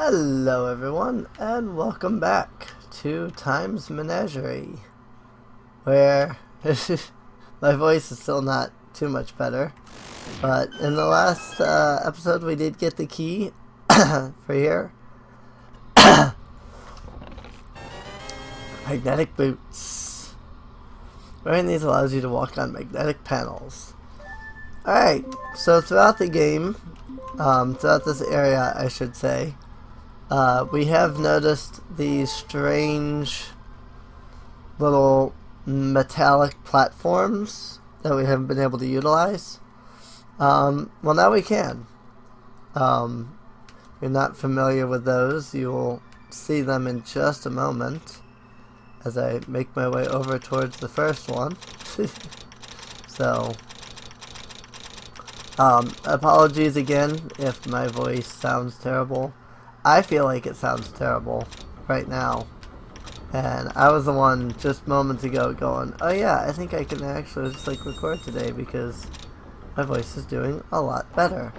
Hello everyone, and welcome back to Time's Menagerie, where my voice is still not too much better, but in the last episode we did get the key for here. Magnetic boots. Wearing these allows you to walk on magnetic panels. Alright, so throughout the game, throughout this area I should say, we have noticed these strange little metallic platforms that we haven't been able to utilize. Well, now we can. If you're not familiar with those, you will see them in just a moment as I make my way over towards the first one. So, apologies again if my voice sounds terrible. I feel like it sounds terrible right now, and I was the one just moments ago going, oh yeah, I think I can actually just like record today because my voice is doing a lot better,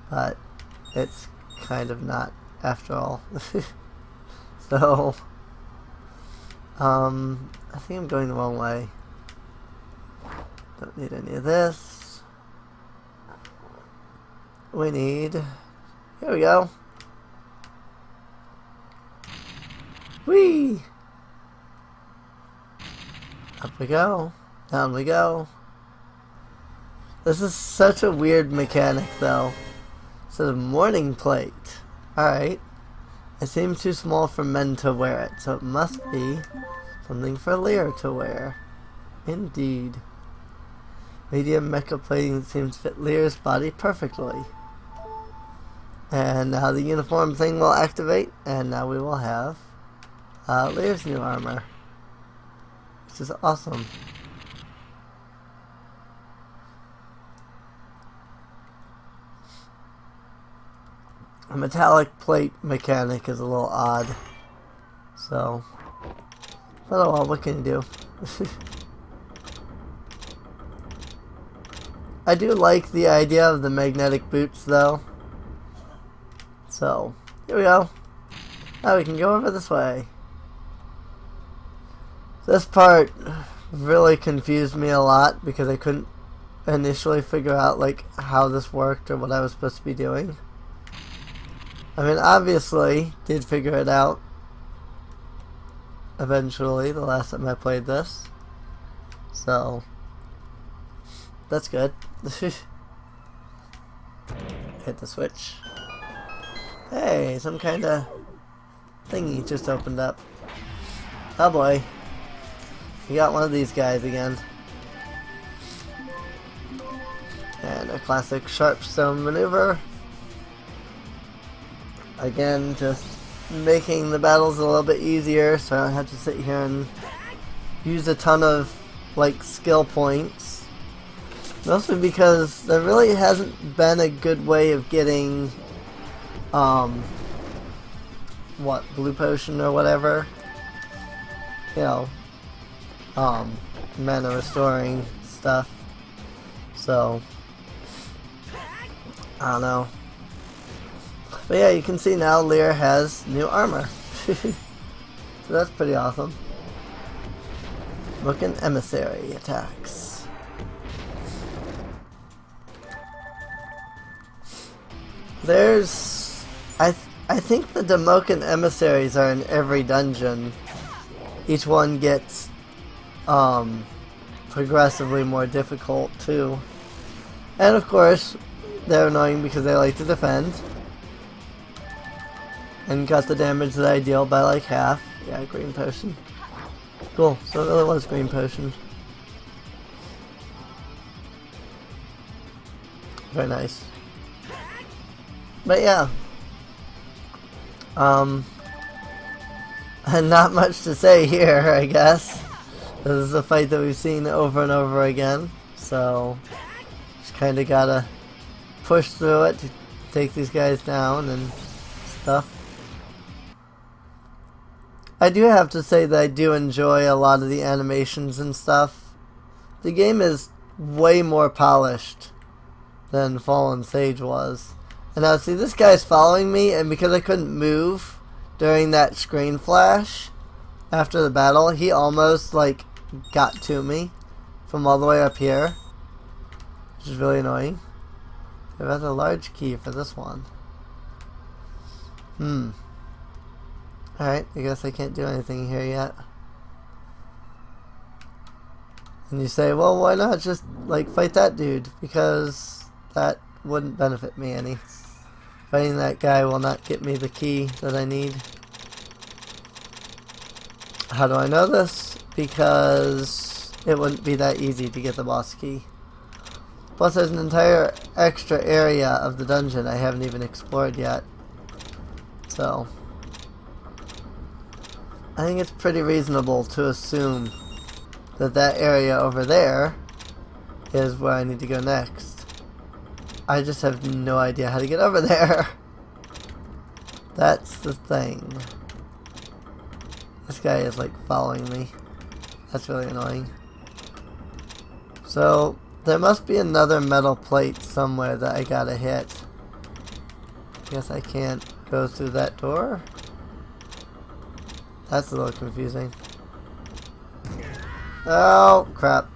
but it's kind of not after all. So I think I'm going the wrong way. Don't need any of this. We need, here we go. Whee! Up we go. Down we go. This is such a weird mechanic though. It says morning plate. Alright. It seems too small for men to wear it, so it must be something for Lear to wear. Indeed. Medium mecha plating seems to fit Lear's body perfectly. And now the uniform thing will activate, and now we will have Lear's new armor, which is awesome. A metallic plate mechanic is a little odd, so, but oh well, what can you do? I do like the idea of the magnetic boots though, so here we go. Now we can go over this way. This part really confused me a lot because I couldn't initially figure out like how this worked or what I was supposed to be doing. I mean, obviously did figure it out eventually the last time I played this, so that's good. Hit the switch. Hey, some kind of thingy just opened up. Oh boy. We got one of these guys again. And a classic sharpstone maneuver. Again, just making the battles a little bit easier so I don't have to sit here and use a ton of like skill points. Mostly because there really hasn't been a good way of getting what, blue potion or whatever. You know, mana restoring stuff. So I don't know. But yeah, you can see now Lear has new armor. So that's pretty awesome. Looking emissary attacks. There's I think the Demokan emissaries are in every dungeon. Each one gets progressively more difficult too. And of course, they're annoying because they like to defend. And cut the damage that I deal by like half. Yeah, green potion. Cool, so it really was green potion. Very nice. But yeah. And not much to say here, I guess. This is a fight that we've seen over and over again. So, just kind of gotta push through it to take these guys down and stuff. I do have to say that I do enjoy a lot of the animations and stuff. The game is way more polished than Fallen Sage was. And now see, this guy's following me, and because I couldn't move during that screen flash after the battle, he almost like got to me from all the way up here, which is really annoying. I've got a large key for this one. Alright, I guess I can't do anything here yet. And you say, well, why not just like fight that dude? Because that wouldn't benefit me any. Fighting that guy will not get me the key that I need. How do I know this? Because it wouldn't be that easy to get the boss key. Plus there's an entire extra area of the dungeon I haven't even explored yet. So I think it's pretty reasonable to assume that that area over there is where I need to go next. I just have no idea how to get over there. That's the thing. This guy is like following me. That's really annoying. So there must be another metal plate somewhere that I gotta hit. I guess I can't go through that door. That's a little confusing. Oh, crap.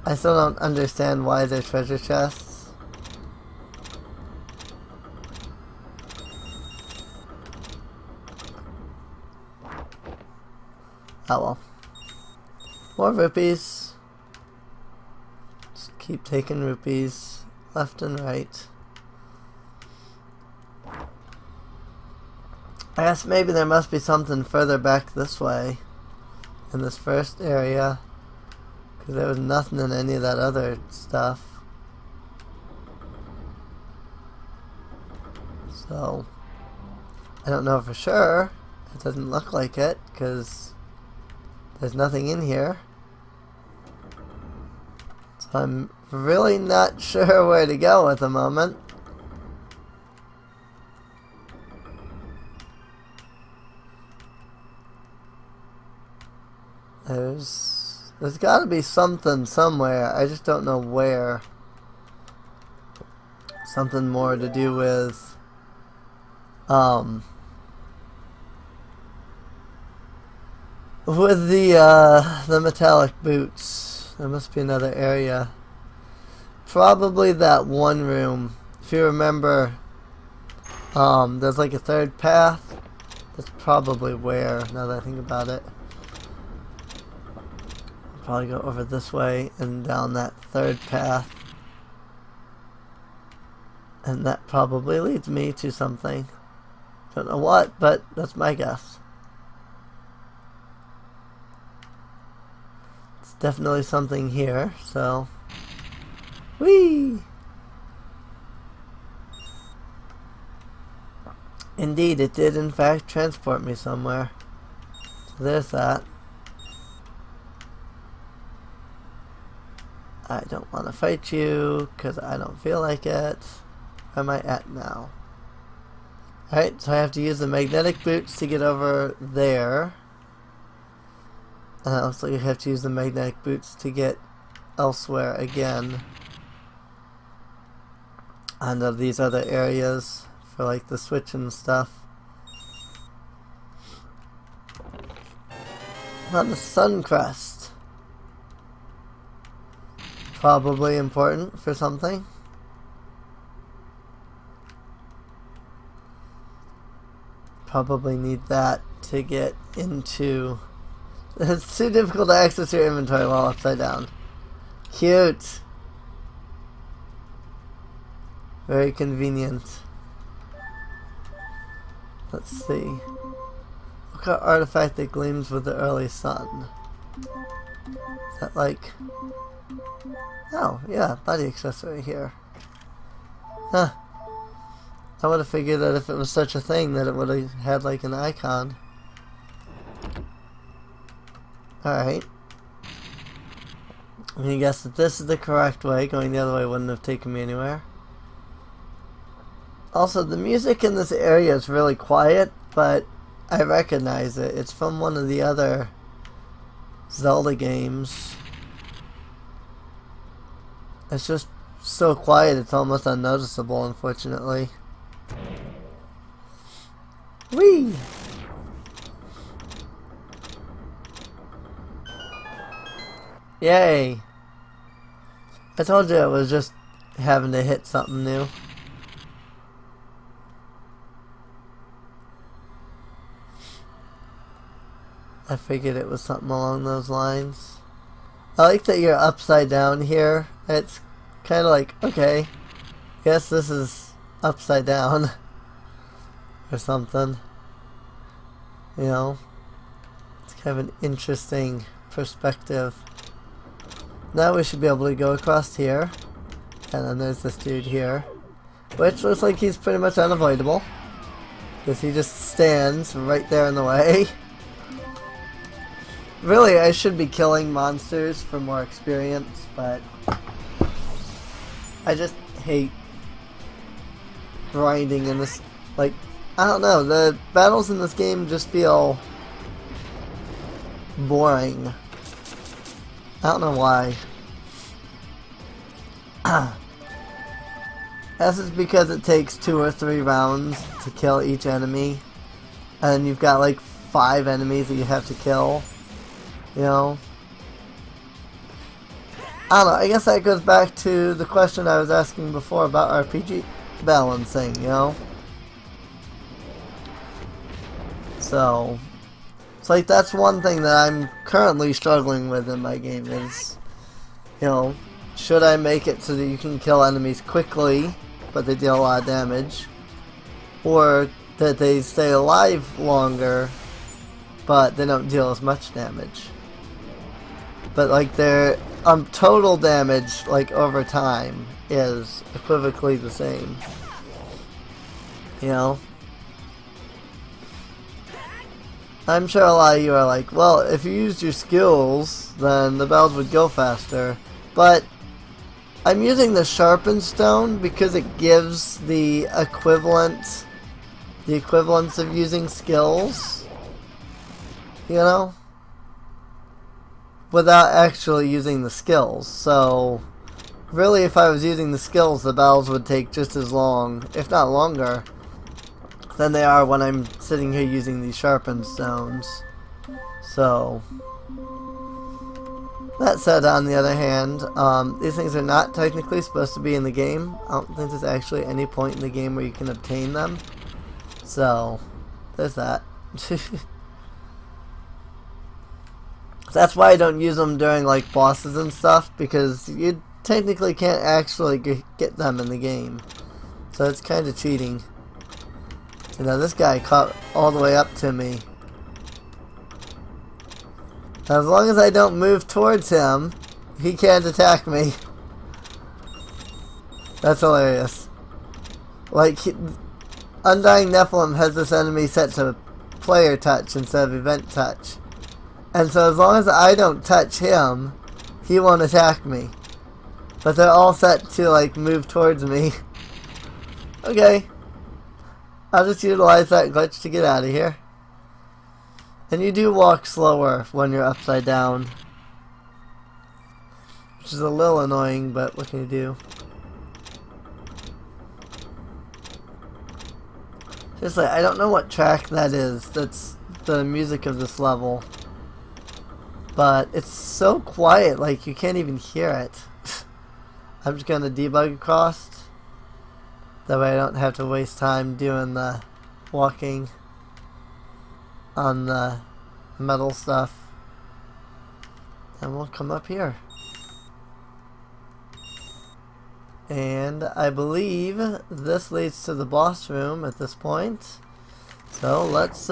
I still don't understand why they're treasure chests. Oh well. More rupees. Just keep taking rupees left and right. I guess maybe there must be something further back this way in this first area, because there was nothing in any of that other stuff. So I don't know for sure. It doesn't look like it because there's nothing in here. So I'm really not sure where to go at the moment. There's got to be something somewhere. I just don't know where. Something more to do with the metallic boots. There must be another area. Probably that one room. If you remember, there's like a third path. That's probably where, now that I think about it. Probably go over this way and down that third path, and that probably leads me to something. Don't know what, but that's my guess. It's definitely something here, so whee! Indeed, it did in fact transport me somewhere. So there's that. I don't want to fight you because I don't feel like it. Where am I at now? Alright, so I have to use the magnetic boots to get over there. And it looks like I have to use the magnetic boots to get elsewhere again. Onto these other areas for like the switch and stuff. On the sun crest. Probably important for something. Probably need that to get into... It's too difficult to access your inventory while upside down. Cute. Very convenient. Let's see. Look at artifact that gleams with the early sun. Is that like... Oh, yeah, body accessory here. Huh. I would have figured that if it was such a thing that it would have had like an icon. Alright. I'm gonna guess that this is the correct way. Going the other way wouldn't have taken me anywhere. Also, the music in this area is really quiet, but I recognize it. It's from one of the other Zelda games. It's just so quiet it's almost unnoticeable, unfortunately. Whee! Yay! I told you it was just having to hit something new. I figured it was something along those lines. I like that you're upside down here. It's kind of like, okay, guess this is upside down. Or something. You know? It's kind of an interesting perspective. Now we should be able to go across here. And then there's this dude here. Which looks like he's pretty much unavoidable. Because he just stands right there in the way. Really, I should be killing monsters for more experience, but I just hate grinding in this. Like, I don't know, the battles in this game just feel boring. I don't know why. This is because it takes 2 or 3 rounds to kill each enemy, and you've got like 5 enemies that you have to kill. You know? I don't know, I guess that goes back to the question I was asking before about RPG balancing, you know? So, it's like that's one thing that I'm currently struggling with in my game is, you know, should I make it so that you can kill enemies quickly, but they deal a lot of damage, or that they stay alive longer, but they don't deal as much damage. But like their total damage, like over time, is equivocally the same. You know? I'm sure a lot of you are like, well, if you used your skills, then the bells would go faster. But I'm using the sharpened stone because it gives the equivalence of using skills. You know? Without actually using the skills. So, really, if I was using the skills, the battles would take just as long, if not longer, than they are when I'm sitting here using these sharpened stones. So, that said, on the other hand, these things are not technically supposed to be in the game. I don't think there's actually any point in the game where you can obtain them. So, there's that. That's why I don't use them during like bosses and stuff, because you technically can't actually get them in the game. So it's kind of cheating. You know, this guy caught all the way up to me. As long as I don't move towards him, he can't attack me. That's hilarious. Like, UndyingNephalim has this enemy set to player touch instead of event touch. And so as long as I don't touch him, he won't attack me. But they're all set to like move towards me. Okay. I'll just utilize that glitch to get out of here. And you do walk slower when you're upside down. Which is a little annoying, but what can you do? Just like, I don't know what track that is. That's the music of this level. But it's so quiet, like you can't even hear it. I'm just gonna debug across. That way I don't have to waste time doing the walking on the metal stuff. And we'll come up here. And I believe this leads to the boss room at this point. So let's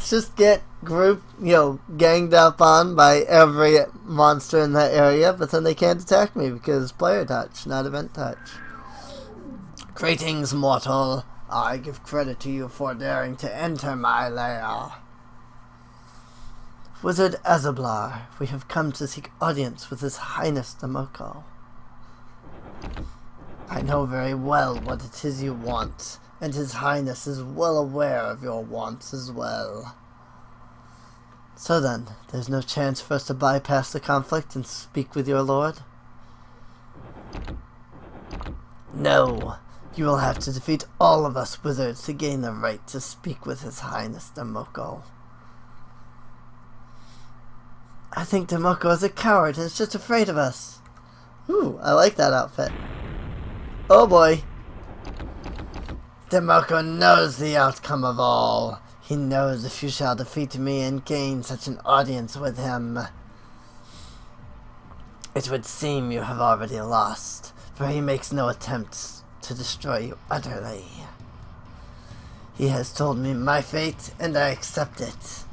just get ganged up on by every monster in that area, but then they can't attack me because player touch, not event touch. Greetings, mortal. I give credit to you for daring to enter my lair. Wizard Azeblar, we have come to seek audience with His Highness Demoko. I know very well what it is you want, and His Highness is well aware of your wants as well. So then, there's no chance for us to bypass the conflict and speak with your lord? No. You will have to defeat all of us wizards to gain the right to speak with His Highness Demoko. I think Demoko is a coward and is just afraid of us. Ooh, I like that outfit. Oh boy. Demoko knows the outcome of all. He knows if you shall defeat me and gain such an audience with him, it would seem you have already lost, for he makes no attempts to destroy you utterly. He has told me my fate, and I accept it.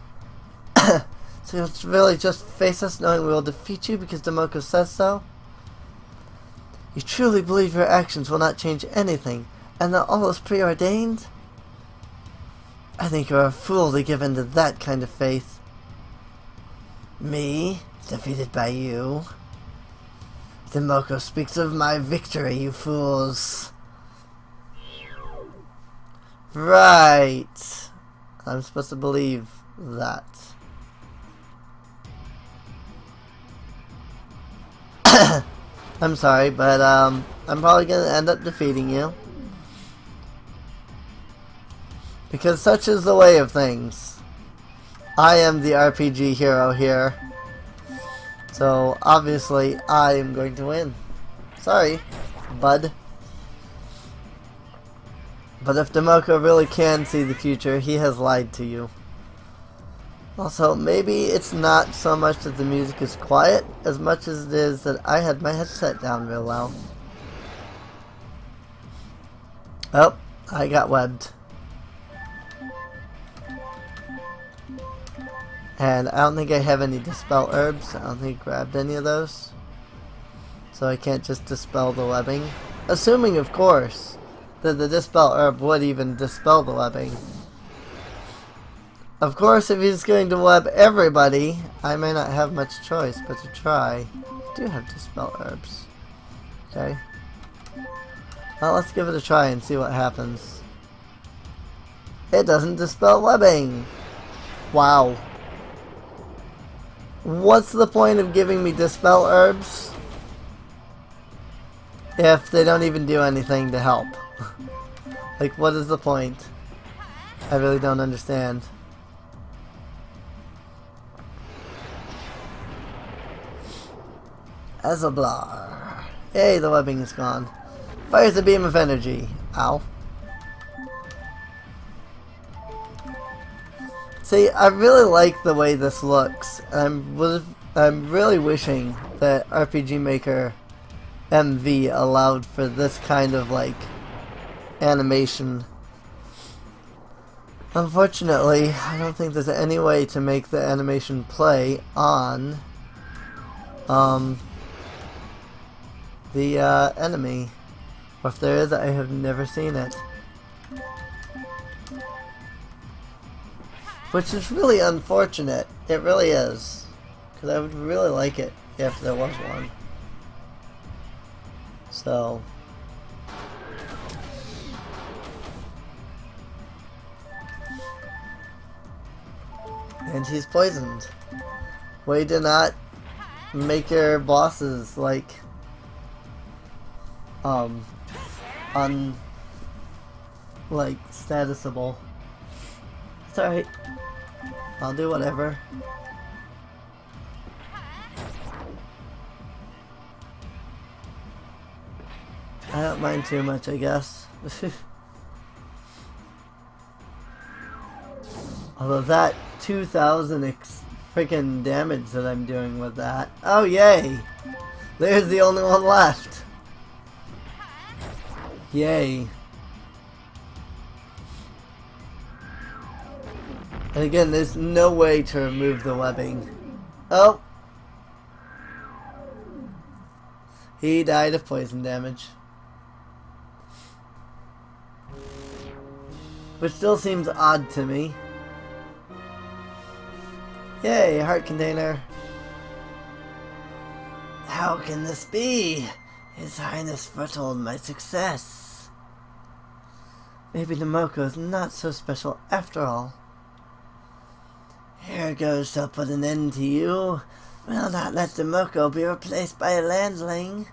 So you'll really just face us knowing we will defeat you because Demoko says so? You truly believe your actions will not change anything, and that all is preordained? I think you're a fool to give in to that kind of faith. Me? Defeated by you? Demoko speaks of my victory, you fools. Right. I'm supposed to believe that. I'm sorry, but I'm probably going to end up defeating you. Because such is the way of things. I am the RPG hero here. So, obviously, I am going to win. Sorry, bud. But if Demoko really can see the future, he has lied to you. Also, maybe it's not so much that the music is quiet, as much as it is that I had my headset down real low. Oh, I got webbed. And I don't think I have any dispel herbs. I don't think I grabbed any of those. So I can't just dispel the webbing. Assuming, of course, that the dispel herb would even dispel the webbing. Of course, if he's going to web everybody, I may not have much choice but to try. I do have dispel herbs. Okay. Well, let's give it a try and see what happens. It doesn't dispel webbing! Wow. What's the point of giving me dispel herbs if they don't even do anything to help? Like, what is the point? I really don't understand. Azeblar. Yay, the webbing is gone. Fires a beam of energy. Ow. See, I really like the way this looks. I'm really wishing that RPG Maker MV allowed for this kind of like animation. Unfortunately, I don't think there's any way to make the animation play on the enemy. Or if there is, I have never seen it. Which is really unfortunate. It really is. Because I would really like it if there was one. So. And he's poisoned. Way to not make your bosses like statusable. It's alright. I'll do whatever. I don't mind too much, I guess. Although that 2,000 freaking damage that I'm doing with that. Oh, yay! There's the only one left. Yay. And again, there's no way to remove the webbing. Oh! He died of poison damage. Which still seems odd to me. Yay, heart container. How can this be? His Highness foretold my success. Maybe Demoko is not so special after all. Here goes to put an end to you. We'll not let Demoko be replaced by a landling.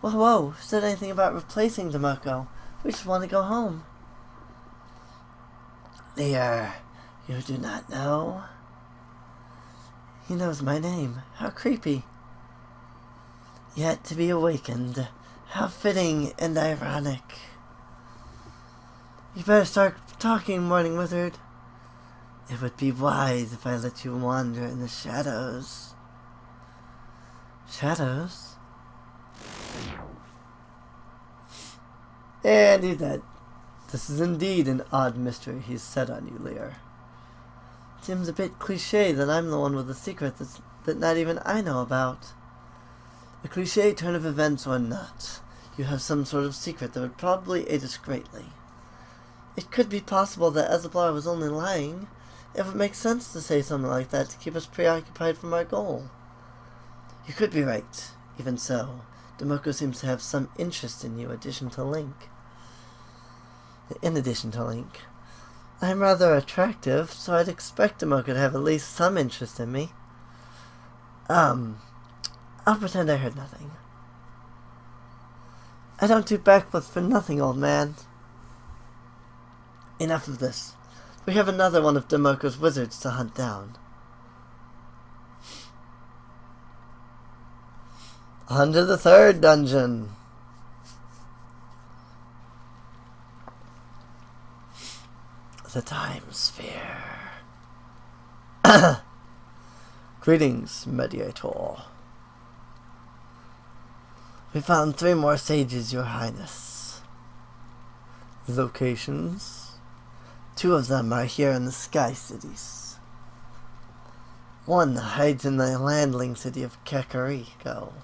Whoa, who said anything about replacing Demoko? We just want to go home. Lear, you do not know? He knows my name. How creepy. Yet to be awakened. How fitting and ironic. You better start talking, Morning Wizard. It would be wise if I let you wander in the shadows. Shadows? And he's dead. This is indeed an odd mystery he's set on you, Lear. Seems a bit cliché that I'm the one with the secret that not even I know about. A cliché turn of events or not, you have some sort of secret that would probably aid us greatly. It could be possible that Azeblar was only lying. It would make sense to say something like that to keep us preoccupied from our goal. You could be right. Even so, Demoko seems to have some interest in you in addition to Link. I'm rather attractive, so I'd expect Demoko to have at least some interest in me. I'll pretend I heard nothing. I don't do backflips for nothing, old man. Enough of this. We have another one of Demoko's wizards to hunt down. On to the third dungeon. The Time Sphere. Greetings, Mediator. We found 3 more sages, Your Highness. Locations? 2 of them are here in the Sky Cities. 1 hides in the landling city of Kakariko.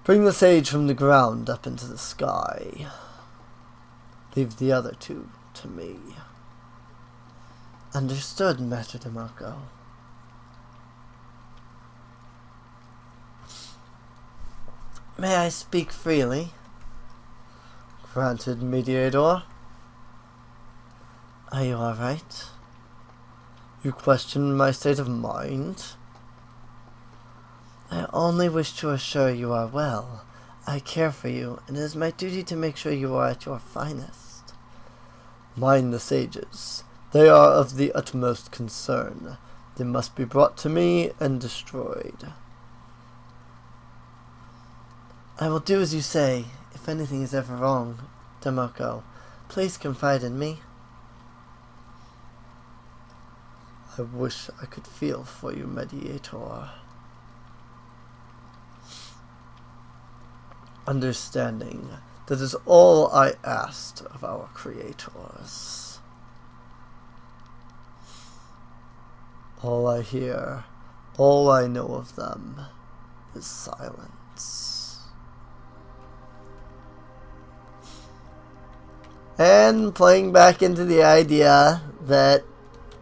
Bring the sage from the ground up into the sky. Leave the other 2 to me. Understood, Master Demoko. May I speak freely? Granted, Mediator. Are you alright? You question my state of mind? I only wish to assure you are well. I care for you, and it is my duty to make sure you are at your finest. Mind the sages. They are of the utmost concern. They must be brought to me and destroyed. I will do as you say. If anything is ever wrong, Demoko, please confide in me. I wish I could feel for you, Mediator. Understanding, that is all I asked of our creators. All I hear, all I know of them, is silence. And playing back into the idea that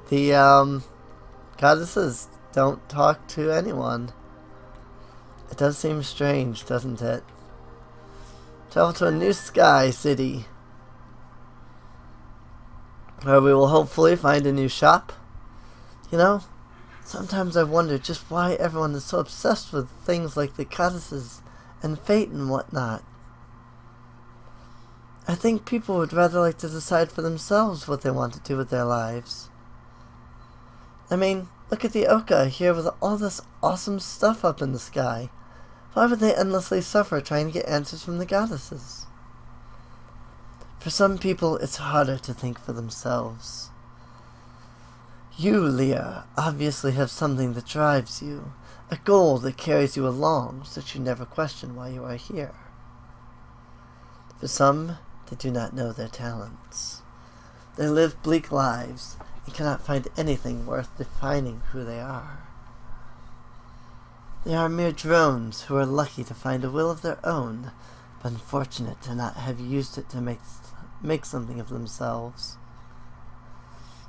the goddesses don't talk to anyone. It does seem strange, doesn't it? Travel to a new sky city, where we will hopefully find a new shop. You know, sometimes I wonder just why everyone is so obsessed with things like the goddesses and fate and whatnot. I think people would rather like to decide for themselves what they want to do with their lives. I mean, look at the Oka here with all this awesome stuff up in the sky. Why would they endlessly suffer trying to get answers from the goddesses? For some people, it's harder to think for themselves. You, Leah, obviously have something that drives you, a goal that carries you along so that you never question why you are here. For some, they do not know their talents. They live bleak lives and cannot find anything worth defining who they are. They are mere drones who are lucky to find a will of their own, but unfortunate to not have used it to make something of themselves.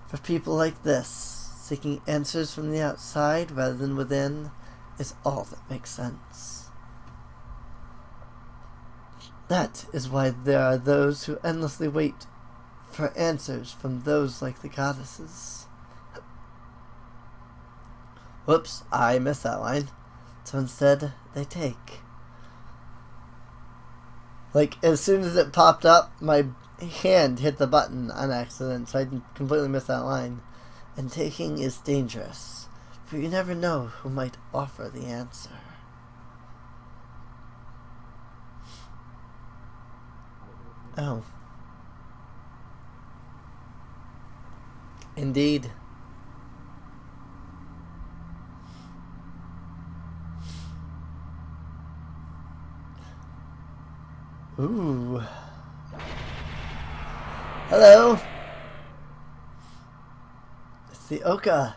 For people like this, seeking answers from the outside rather than within is all that makes sense. That is why there are those who endlessly wait for answers from those like the goddesses. Whoops, I missed that line. So instead, they take. Like, as soon as it popped up, my hand hit the button on accident, so I completely missed that line. And taking is dangerous, for you never know who might offer the answer. Oh. Indeed. Ooh. Hello. It's the Oka.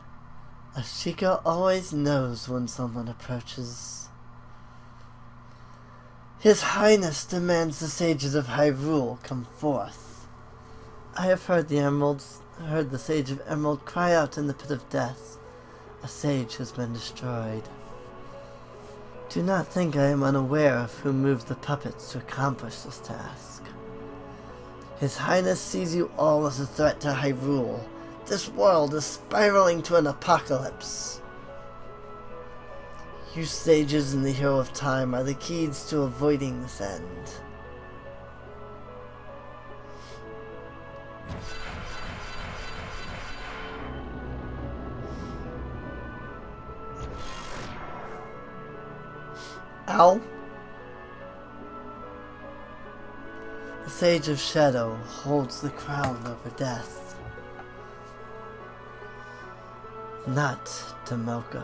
Ashika always knows when someone approaches. His Highness demands the sages of Hyrule come forth. I have heard the Sage of Emerald cry out in the pit of death. A sage has been destroyed. Do not think I am unaware of who moved the puppets to accomplish this task. His Highness sees you all as a threat to Hyrule. This world is spiraling to an apocalypse. You sages in the Hero of Time are the keys to avoiding this end. Ow. The Sage of Shadow holds the crown over death. Not Tomoko.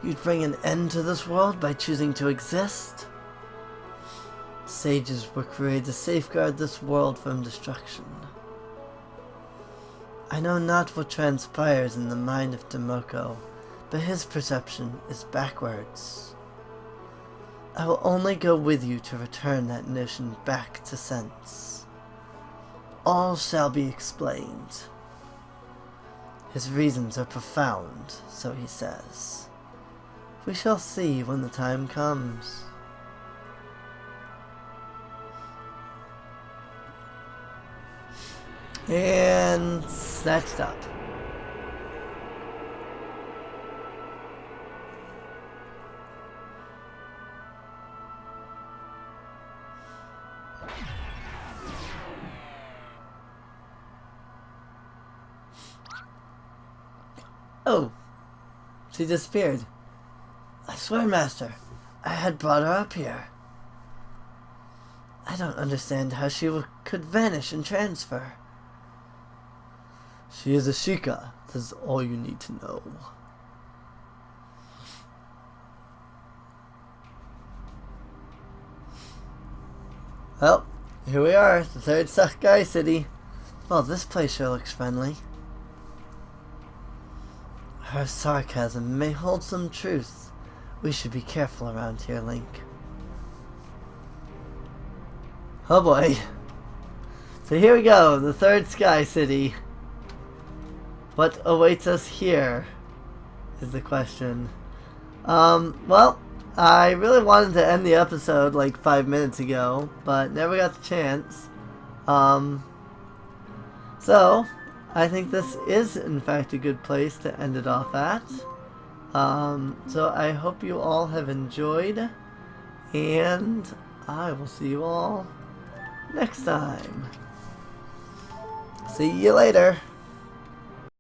You'd bring an end to this world by choosing to exist? Sages were created to safeguard this world from destruction. I know not what transpires in the mind of Tomoko, but his perception is backwards. I will only go with you to return that notion back to sense. All shall be explained. His reasons are profound, so he says. We shall see when the time comes. And snatched up. Oh, she disappeared. I swear, Master, I had brought her up here. I don't understand how she could vanish and transfer. She is a Sheikah. This is all you need to know. Well, here we are, the third Sakurai City. Well, this place sure looks friendly. Her sarcasm may hold some truth. We should be careful around here, Link. Oh boy. So here we go, the third Sky City. What awaits us here is the question. Well, I really wanted to end the episode like 5 minutes ago, but never got the chance. So I think this is in fact a good place to end it off at. So I hope you all have enjoyed, and I will see you all next time. See you later.